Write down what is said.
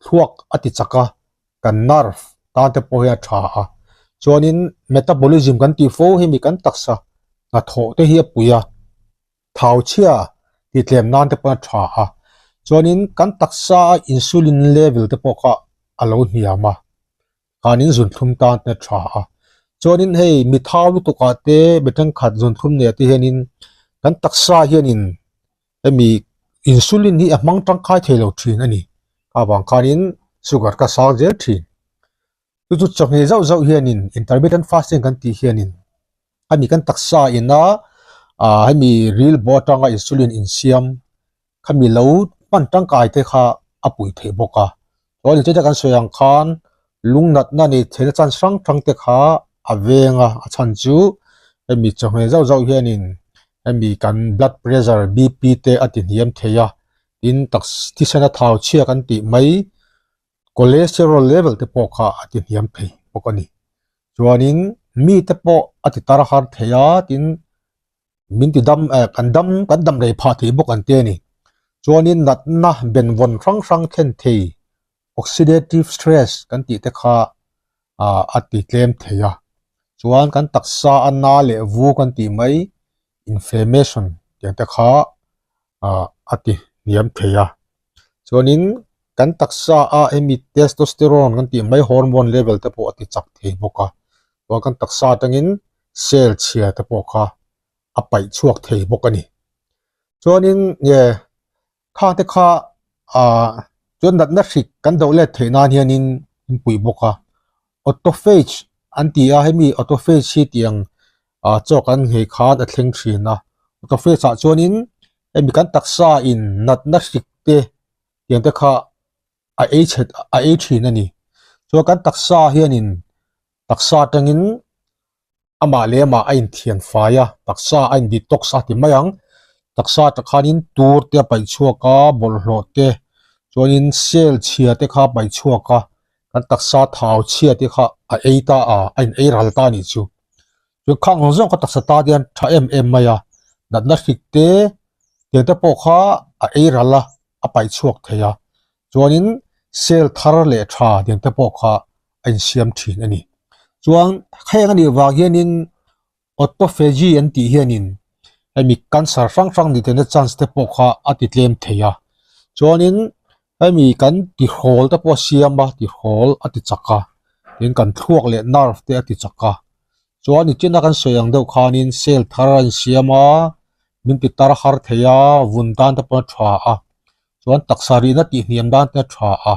thuak ati chaka kan nerve tan te pohya tha a chuanin metabolism kan ti fo hi mi kan taksa na tho te hi puya thau chia ti tlem nan te pa tha a chuanin kan taksa insulin level te poka alo niama kanin zun thum tan te tha a chuanin hei mi thau tu ka te betang khat zun thum ne ti henin kan taksa hianin emi insulin ni amang tang khai thelo thin ani ka bang kanin sugar ka sak je thin tu chakhe zau hianin intermittent fasting kan ti hianin ami kan taksa ina hemi real botanga insulin in siam khami lo pan tang kai te kha apui the boka rol te kan soyang khan lungnat na ni thela chan sang thang te kha awenga achan chu hemi chakhe zau hianin hemi kan blood pressure bp te atin hiam theya in taks tisana thau chia kan ti mai cholesterol level te pokha atin hiam thei pokani chuanin mi te po ati tarahar theya tin min ti dam kan dam rei pha thi bok an te ni chuanin nat na ben von rang khen thei oxidative stress kan ti te kha ati tlem theya chuan kan taksa anna le vu kan ti mai inflammation yang te kha ati niam theya chuanin kan taksa emi testosterone kan ti mai hormone level te po ati chak thei boka wa kan taksa tangin cell chia te po kha apai chuak thei bokani chuanin ye kha te kha chuan dat na rik kan do le theina hianin pui boka autophagy anti hemi autophagy hi tiang chokan he kha da thleng thina autophagy cha chuanin emi kan taksa in nat na rik te tiang te kha a thina ni so kan taksa hianin taksa tangin ama le ma ain thian faya taksa ain detox ati mayang taksa takhanin tur te pai chuaka bolhlo te chuanin cell chia te kha pai chuaka kan taksa thau chia te kha a eita ain eiral ta ni chu chu khang zong ka taksa ta dian tha maya nat na rik te te po kha a eirala a pai chuak theya chuanin cell thar le tha dian te po kha ain siam thin ani chuan kheng ani wa hianin autophagy anti hianin hemi cancer rang ni te na chance te po kha ati tlem theya chuanin hemi kan ti hol te po siam ba ti hol ati chaka in kan thuak le nerve te ati chaka chuan ichina kan soyang deuh khanin cell tharan siama min pi tar har theya vun dan te po tha chuan taksari na ti hniam dan te tha